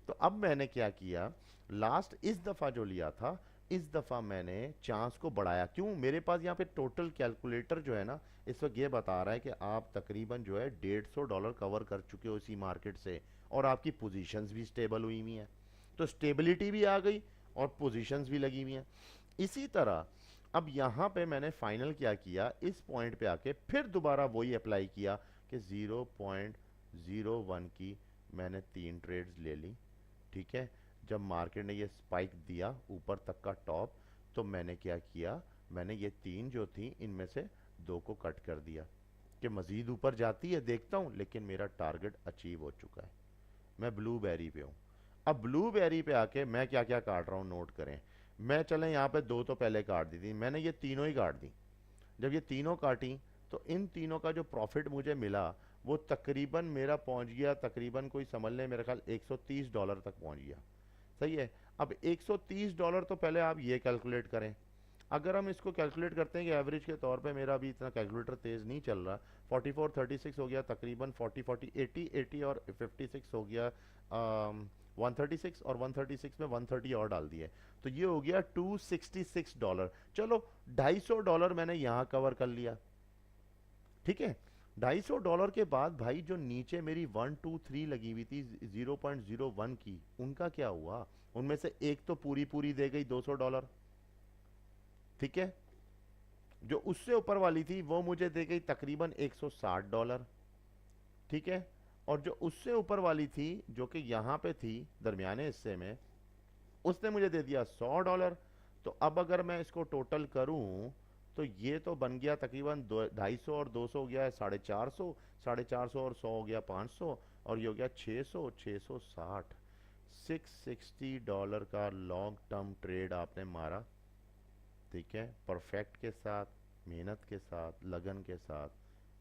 A: तो अब मैंने क्या किया, लास्ट इस दफ़ा जो लिया था, इस दफ़ा मैंने चांस को बढ़ाया। क्यों? मेरे पास यहाँ पे टोटल कैलकुलेटर जो है ना, इस वक्त ये बता रहा है कि आप तकरीबन जो है $150 कवर कर चुके हो इसी मार्केट से, और आपकी पोजीशंस भी स्टेबल हुई हुई हैं। तो स्टेबिलिटी भी आ गई और पोजीशंस भी लगी हुई हैं। इसी तरह अब यहाँ पे मैंने फाइनल क्या किया, इस पॉइंट पे आके फिर दोबारा वही अप्लाई किया कि 0.01 की मैंने 3 ट्रेड्स ले ली। ठीक है। जब मार्केट ने ये स्पाइक दिया ऊपर तक का टॉप, तो मैंने क्या किया, मैंने ये 3 जो थी इनमें से 2 को कट कर दिया कि मज़ीद ऊपर जाती है देखता हूँ, लेकिन मेरा टारगेट अचीव हो चुका है। मैं ब्लूबेरी पे हूँ। अब ब्लूबेरी पे आके मैं क्या क्या काट रहा हूँ नोट करें। मैं चलें यहाँ पे 2 तो पहले काट दी थी मैंने, ये तीनों ही काट दी। जब ये तीनों काटी, तो इन तीनों का जो प्रॉफिट मुझे मिला वो तकरीबन मेरा पहुंच गया, तकरीबन कोई समझ लें मेरे ख्याल $130 तक पहुंच गया। सही है। अब $130 तो पहले आप ये कैलकुलेट करें। अगर हम इसको कैलकुलेट करते हैं कि एवरेज के तौर पे, मेरा अभी इतना कैलकुलेटर तेज़ नहीं चल रहा, 44 36 हो गया, तकरीबन 40 40 80 80 और 56 हो गया, 136, और 136 में 130 और डाल दिए, तो ये हो गया $266। चलो $250 मैंने यहाँ कवर कर लिया। ठीक है। $250 के बाद भाई जो नीचे मेरी 1 2 3 लगी हुई थी 0.01 की, उनका क्या हुआ? उनमें से एक तो पूरी पूरी दे गई $200। ठीक है। जो उससे ऊपर वाली थी वो मुझे दे गई तकरीबन $160। ठीक है। और जो उससे ऊपर वाली थी, जो कि यहाँ पे थी दरमियाने हिस्से में, उसने मुझे दे दिया $100। तो अब अगर मैं इसको टोटल करूं, तो ये तो बन गया तकरीबन 250 और 200 हो गया है 450, 450 और 100 हो गया 500, और ये हो गया 600 660, $660 का लॉन्ग टर्म ट्रेड आपने मारा। ठीक है। परफेक्ट के साथ, मेहनत के साथ, लगन के साथ,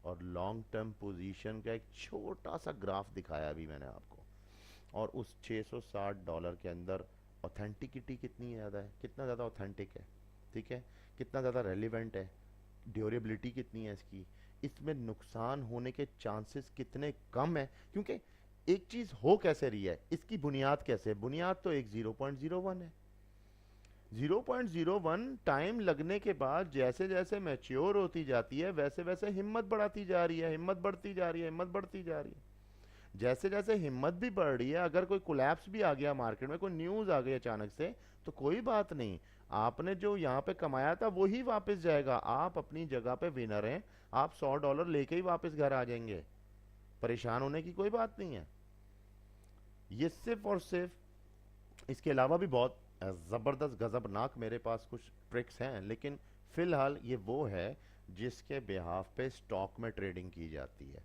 A: और लॉन्ग टर्म पोजीशन का एक छोटा सा ग्राफ दिखाया अभी मैंने आपको। और उस $660 के अंदर ऑथेंटिकिटी कितनी ज़्यादा है, कितना ज़्यादा ऑथेंटिक है। ठीक है। कितना ज़्यादा रेलिवेंट है, ड्यूरेबिलिटी कितनी है इसकी, इसमें नुकसान होने के चांसेस कितने कम है। क्योंकि एक चीज हो कैसे रही है, इसकी बुनियाद कैसे है? बुनियाद तो एक 0.01 है। 0.01 टाइम लगने के बाद जैसे जैसे मैच्योर होती जाती है वैसे वैसे हिम्मत बढ़ाती जा रही है, हिम्मत बढ़ती जा रही है, हिम्मत बढ़ती जा रही है। जैसे जैसे हिम्मत भी बढ़ रही है, अगर कोई कोलैप्स भी आ गया मार्केट में, कोई न्यूज आ गई अचानक से, तो कोई बात नहीं, आपने जो यहाँ पे कमाया था वही वापस जाएगा। आप अपनी जगह पे विनर हैं, आप $100 लेके ही वापस घर आ जाएंगे, परेशान होने की कोई बात नहीं है। ये सिर्फ और सिर्फ, इसके अलावा भी बहुत ज़बरदस्त गज़बनाक मेरे पास कुछ ट्रिक्स हैं, लेकिन फ़िलहाल ये वो है जिसके बिहाफ पे स्टॉक में ट्रेडिंग की जाती है,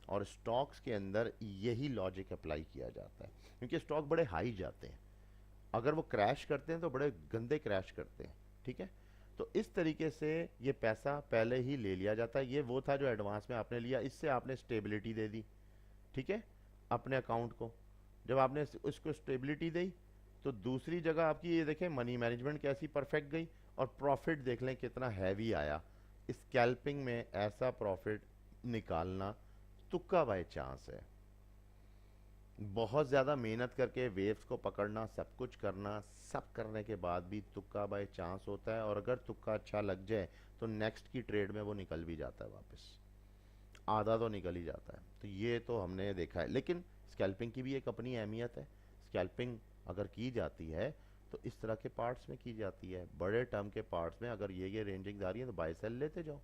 A: और स्टॉक्स के अंदर यही लॉजिक अप्लाई किया जाता है, क्योंकि स्टॉक बड़े हाई जाते हैं, अगर वो क्रैश करते हैं तो बड़े गंदे क्रैश करते हैं, ठीक है। तो इस तरीके से ये पैसा पहले ही ले लिया जाता है। ये वो था जो एडवांस में आपने लिया, इससे आपने स्टेबिलिटी दे दी, ठीक है, अपने अकाउंट को। जब आपने उसको स्टेबिलिटी दी, तो दूसरी जगह आपकी ये देखें मनी मैनेजमेंट कैसी परफेक्ट गई, और प्रॉफिट देख लें कितना हैवी आया। स्कैल्पिंग में ऐसा प्रॉफिट निकालना तुक्का बाय चांस है। बहुत ज़्यादा मेहनत करके वेव्स को पकड़ना, सब कुछ करना, सब करने के बाद भी तुक्का बाय चांस होता है, और अगर तुक्का अच्छा लग जाए तो नेक्स्ट की ट्रेड में वो निकल भी जाता है वापस, आधा तो निकल ही जाता है। तो ये तो हमने देखा है, लेकिन स्कैल्पिंग की भी एक अपनी अहमियत है। स्कैल्पिंग अगर की जाती है तो इस तरह के पार्ट्स में की जाती है, बड़े टर्म के पार्ट्स में। अगर ये रेंजिंग आ रही है तो बाय सेल लेते जाओ,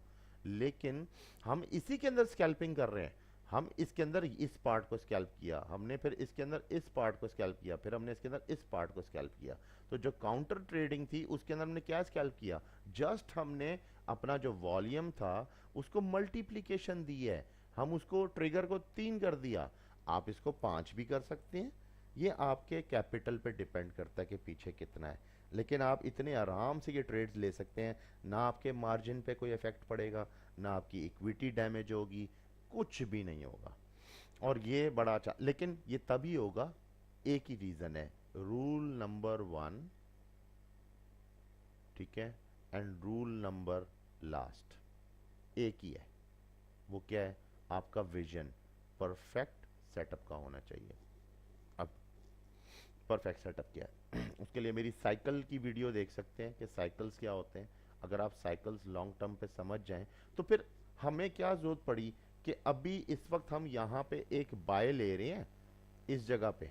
A: लेकिन हम इसी के अंदर स्कैल्पिंग कर रहे हैं। हम इसके अंदर इस पार्ट को स्कैल्प किया, हमने फिर इसके अंदर इस पार्ट को स्कैल्प किया, फिर हमने इसके अंदर इस पार्ट को स्कैल्प किया। तो जो काउंटर ट्रेडिंग थी उसके अंदर हमने क्या स्कैल्प किया, जस्ट हमने अपना जो वॉल्यूम था उसको मल्टीप्लिकेशन दी है, हम उसको ट्रिगर को 3 कर दिया। आप इसको 5 भी कर सकते हैं, ये आपके कैपिटल पे डिपेंड करता है कि पीछे कितना है, लेकिन आप इतने आराम से ये ट्रेड्स ले सकते हैं, ना आपके मार्जिन पे कोई इफेक्ट पड़ेगा, ना आपकी इक्विटी डैमेज होगी, कुछ भी नहीं होगा। और ये बड़ा अच्छा, लेकिन ये तभी होगा, एक ही रीजन है, रूल नंबर 1, ठीक है, एंड रूल नंबर लास्ट एक ही है। वो क्या है, आपका विजन परफेक्ट सेटअप का होना चाहिए। अब परफेक्ट सेटअप क्या है उसके लिए मेरी साइकिल की वीडियो देख सकते हैं कि साइकिल्स क्या होते हैं। अगर आप साइकिल्स लॉन्ग टर्म पे समझ जाएं तो फिर हमें क्या जरूरत पड़ी कि अभी इस वक्त हम यहाँ पे एक बाय ले रहे हैं, इस जगह पे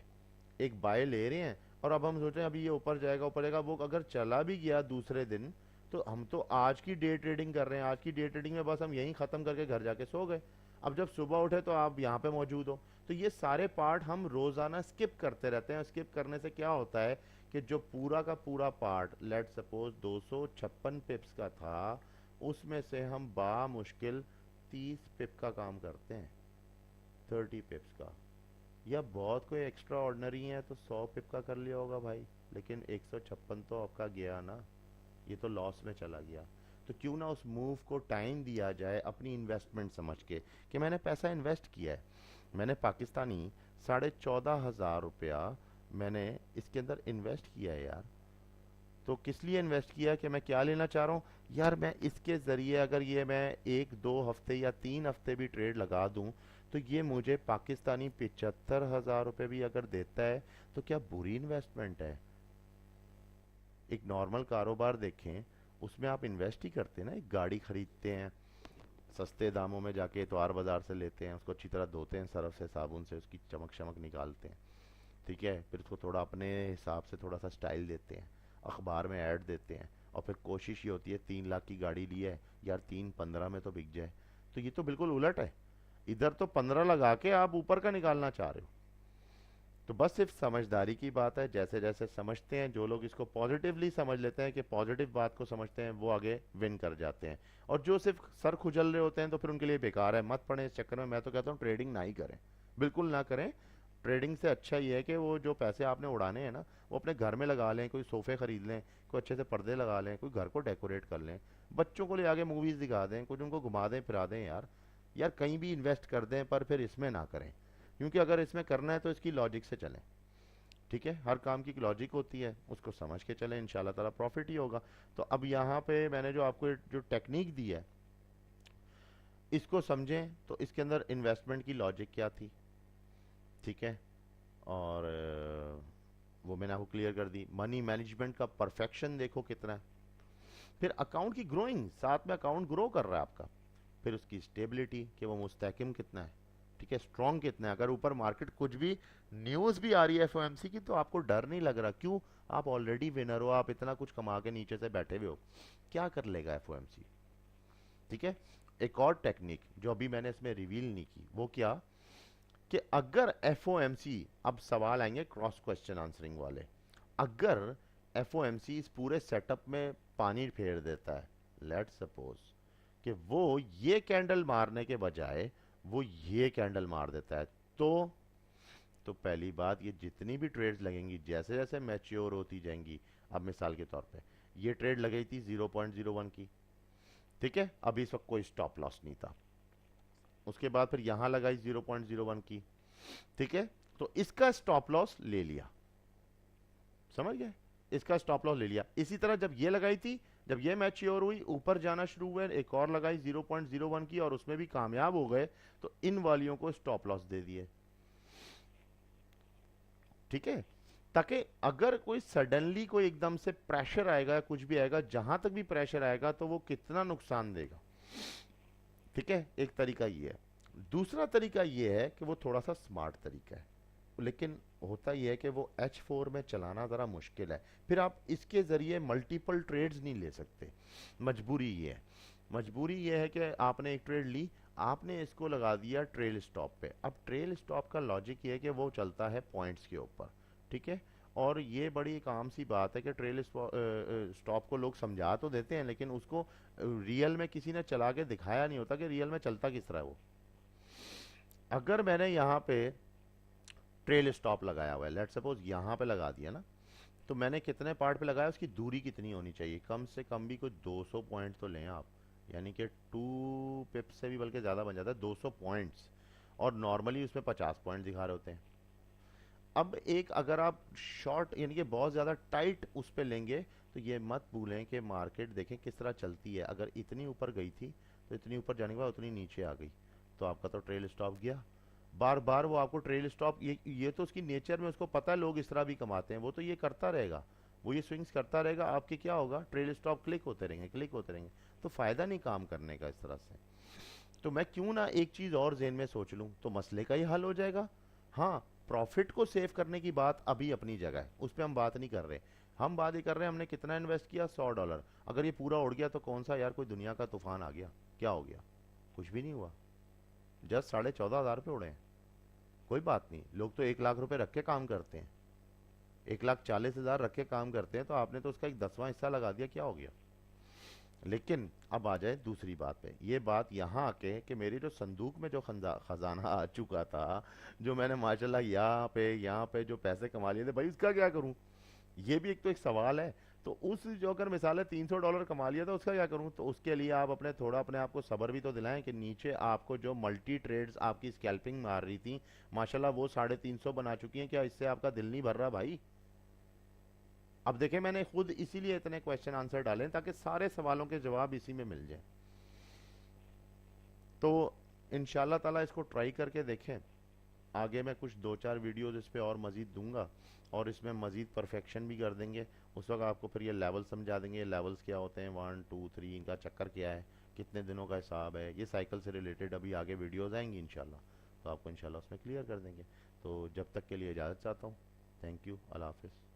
A: एक बाय ले रहे हैं, और अब हम सोच रहे हैं अभी ये ऊपर जाएगा ऊपर जाएगा। वो अगर चला भी गया दूसरे दिन, तो हम तो आज की डे ट्रेडिंग कर रहे हैं, आज की डे ट्रेडिंग में बस हम यहीं ख़त्म करके घर जाके सो गए। अब जब सुबह उठे तो आप यहाँ पे मौजूद हो। तो ये सारे पार्ट हम रोज़ाना स्किप करते रहते हैं। स्किप करने से क्या होता है कि जो पूरा का पूरा पार्ट, लेट सपोज 256 पिप्स का था, उसमें से हम बा मुश्किल 30 पिप का काम करते हैं, 30 पिप्स का, या बहुत कोई एक्स्ट्रा ऑर्डनरी है तो 100 पिप का कर लिया होगा भाई, लेकिन 156 तो आपका गया ना, ये तो लॉस में चला गया। तो क्यों ना उस मूव को टाइम दिया जाए अपनी इन्वेस्टमेंट समझ के, कि मैंने पैसा इन्वेस्ट किया है, मैंने पाकिस्तानी 14,500 रुपया मैंने इसके अंदर इन्वेस्ट किया है यार। तो किस लिए इन्वेस्ट किया, कि मैं क्या लेना चाह रहा हूँ यार, मैं इसके ज़रिए अगर ये मैं 1-2 हफ्ते या 3 हफ्ते भी ट्रेड लगा दूँ, तो ये मुझे पाकिस्तानी 75,000 रुपये भी अगर देता है, तो क्या बुरी इन्वेस्टमेंट है? एक नॉर्मल कारोबार देखें, उसमें आप इन्वेस्ट ही करते हैं ना। एक गाड़ी खरीदते हैं, सस्ते दामों में जाके इतवार बाजार से लेते हैं, उसको अच्छी तरह धोते हैं सरफ से साबुन से, उसकी चमक शमक निकालते हैं, ठीक है, फिर उसको थोड़ा अपने हिसाब से थोड़ा सा स्टाइल देते हैं, अखबार में ऐड देते हैं, और फिर कोशिश ये होती है 3 लाख की गाड़ी ली है यार, 3-15 में तो बिक जाए। तो ये तो बिल्कुल उलट है, इधर तो 15 लगा के आप ऊपर का निकालना चाह रहे हो। तो बस सिर्फ समझदारी की बात है, जैसे जैसे समझते हैं, जो लोग इसको पॉजिटिवली समझ लेते हैं कि पॉजिटिव बात को समझते हैं, वो आगे विन कर जाते हैं। और जो सिर्फ सर खुजल रहे होते हैं तो फिर उनके लिए बेकार है, मत पड़े इस चक्कर में। मैं तो कहता हूँ ट्रेडिंग ना ही करें, बिल्कुल ना करें। ट्रेडिंग से अच्छा ये है कि वो जो पैसे आपने उड़ाने हैं ना, वो अपने घर में लगा लें, कोई सोफे खरीद लें, कोई अच्छे से पर्दे लगा लें, कोई घर को डेकोरेट कर लें, बच्चों को ले आगे मूवीज़ दिखा दें, कुछ उनको घुमा दें फिरा दें। यार यार कहीं भी इन्वेस्ट कर दें, पर फिर इसमें ना करें, क्योंकि अगर इसमें करना है तो इसकी लॉजिक से चलें, ठीक है। हर काम की लॉजिक होती है, उसको समझ के चलें, इंशाल्लाह ताला प्रॉफिट ही होगा। तो अब यहाँ पे मैंने जो आपको जो टेक्निक दी है, इसको समझें तो इसके अंदर इन्वेस्टमेंट की लॉजिक क्या थी। ठीक है। और वो मैंने आपको क्लियर कर दी। मनी मैनेजमेंट का परफेक्शन देखो कितना है। फिर अकाउंट की ग्रोइंग, साथ में अकाउंट ग्रो कर रहा है आपका। फिर उसकी स्टेबिलिटी कि वो मुस्तहकम कितना है, ठीक है, स्ट्रांग कितना है। अगर ऊपर मार्केट कुछ भी न्यूज़ भी आ रही है एफओएमसी की, तो आपको डर नहीं लग रहा। क्यों? आप ऑलरेडी विनर हो, आप इतना कुछ कमा के नीचे से बैठे हुए हो। क्या कर लेगा एफओएमसी? ठीक है। एक और टेक्निक जो अभी मैंने इसमें रिवील नहीं की, वो क्या, कि अगर एफओएमसी, अब सवाल आएंगे क्रॉस क्वेश्चन आंसरिंग वाले, अगर एफओएमसी इस पूरे सेटअप में पानी फेर देता है, लेट सपोज कि वो ये कैंडल मारने के बजाय वो ये कैंडल मार देता है, तो पहली बात, ये जितनी भी ट्रेड्स लगेंगी जैसे जैसे मैच्योर होती जाएंगी, अब मिसाल के तौर पे ये ट्रेड लगाई थी 0.01 की, ठीक है, अभी इस वक्त कोई स्टॉप लॉस नहीं था। उसके बाद फिर यहां लगाई 0.01 की, ठीक है, तो इसका स्टॉप लॉस ले लिया, समझ गए, इसका स्टॉप लॉस ले लिया। इसी तरह जब ये लगाई थी, जब ये मैच्योर हुई, ऊपर जाना शुरू हुए, एक और लगाई 0.01 की और उसमें भी कामयाब हो गए, तो इन वालियों को स्टॉप लॉस दे दिए, ठीक है, ताकि अगर कोई सडनली कोई एकदम से प्रेशर आएगा, कुछ भी आएगा, जहां तक भी प्रेशर आएगा तो वो कितना नुकसान देगा, ठीक है, एक तरीका ये है। दूसरा तरीका ये है कि वो थोड़ा सा स्मार्ट तरीका है, लेकिन होता यह है कि वो H4 में चलाना ज़रा मुश्किल है। फिर आप इसके ज़रिए मल्टीपल ट्रेड्स नहीं ले सकते। मजबूरी ये है, मजबूरी ये है कि आपने एक ट्रेड ली, आपने इसको लगा दिया ट्रेल स्टॉप पे। अब ट्रेल स्टॉप का लॉजिक ये है कि वो चलता है पॉइंट्स के ऊपर, ठीक है, और ये बड़ी एक आम सी बात है कि ट्रेल स्टॉप को लोग समझा तो देते हैं, लेकिन उसको रियल में किसी ने चला के दिखाया नहीं होता कि रियल में चलता किस तरह है वो। अगर मैंने यहाँ पे ट्रेल स्टॉप लगाया हुआ है, लेट सपोज यहाँ पे लगा दिया ना, तो मैंने कितने पार्ट पे लगाया, उसकी दूरी कितनी होनी चाहिए, कम से कम भी कुछ 200 पॉइंट तो लें आप, यानी कि 2 पिप से भी बल्कि ज़्यादा बन जाता है 200 पॉइंट्स, और नॉर्मली उसमें 50 पॉइंट दिखा रहे होते हैं। अब एक अगर आप शॉर्ट यानी कि बहुत ज़्यादा टाइट उस पे लेंगे, तो ये मत भूलें कि मार्केट देखें किस तरह चलती है। अगर इतनी ऊपर गई थी, तो इतनी ऊपर जाने के बाद उतनी नीचे आ गई, तो आपका तो ट्रेल स्टॉप गया। बार बार वो आपको ट्रेल स्टॉप, ये तो उसकी नेचर में, उसको पता है लोग इस तरह भी कमाते हैं, वो तो ये करता रहेगा, वो ये स्विंग्स करता रहेगा। आपके क्या होगा, ट्रेल स्टॉप क्लिक होते रहेंगे, क्लिक होते रहेंगे, तो फायदा नहीं काम करने का इस तरह से। तो मैं क्यों ना एक चीज और जेन में सोच लूं, तो मसले का ही हल हो जाएगा। हाँ, प्रॉफिट को सेव करने की बात अभी अपनी जगह है, उस पर हम बात नहीं कर रहे। हम बात ही कर रहे हैं हमने कितना इन्वेस्ट किया, $100। अगर ये पूरा उड़ गया तो कौन सा यार कोई दुनिया का तूफान आ गया, क्या हो गया, कुछ भी नहीं हुआ, जस्ट 14,500 पे उड़े हैं। कोई बात नहीं, लोग तो 1 लाख रुपए रख के काम करते हैं, 1,40,000 रख के काम करते हैं, तो आपने तो उसका एक 10वां हिस्सा लगा दिया, क्या हो गया। लेकिन अब आ जाए दूसरी बात पे, ये बात यहाँ आके कि मेरी जो संदूक में जो खजाना आ चुका था, जो मैंने माशाल्लाह यहाँ पे जो पैसे कमा लिए थे भाई, उसका क्या करूँ, ये भी एक तो एक सवाल है। तो उस जो अगर मिसाल है $300 कमा लिया, तो उसका क्या करूँ, तो उसके लिए आप अपने थोड़ा अपने आप को सब्र भी तो दिलाएं कि नीचे आपको जो मल्टी ट्रेड्स आपकी स्कैल्पिंग मार रही थी, माशाल्लाह वो 350 बना चुकी हैं, क्या इससे आपका दिल नहीं भर रहा भाई? अब देखें, मैंने खुद इसीलिए इतने क्वेश्चन आंसर डाले हैं, ताकि सारे सवालों के जवाब इसी में मिल जाए। तो इंशाल्लाह ताला इसको ट्राई करके देखें। आगे मैं कुछ 2-4 वीडियोस इस पे और मज़ीद दूंगा, और इसमें मज़ीद परफेक्शन भी कर देंगे। उस वक्त आपको फिर ये लेवल समझा देंगे, ये लेवल्स क्या होते हैं, 1 2 3, इनका चक्कर क्या है, कितने दिनों का हिसाब है, ये साइकिल से रिलेटेड अभी आगे वीडियोस आएंगी इंशाल्लाह, तो आपको इंशाल्लाह उसमें क्लियर कर देंगे। तो जब तक के लिए इजाज़त चाहता हूँ। थैंक यू, अल्लाह हाफिज़।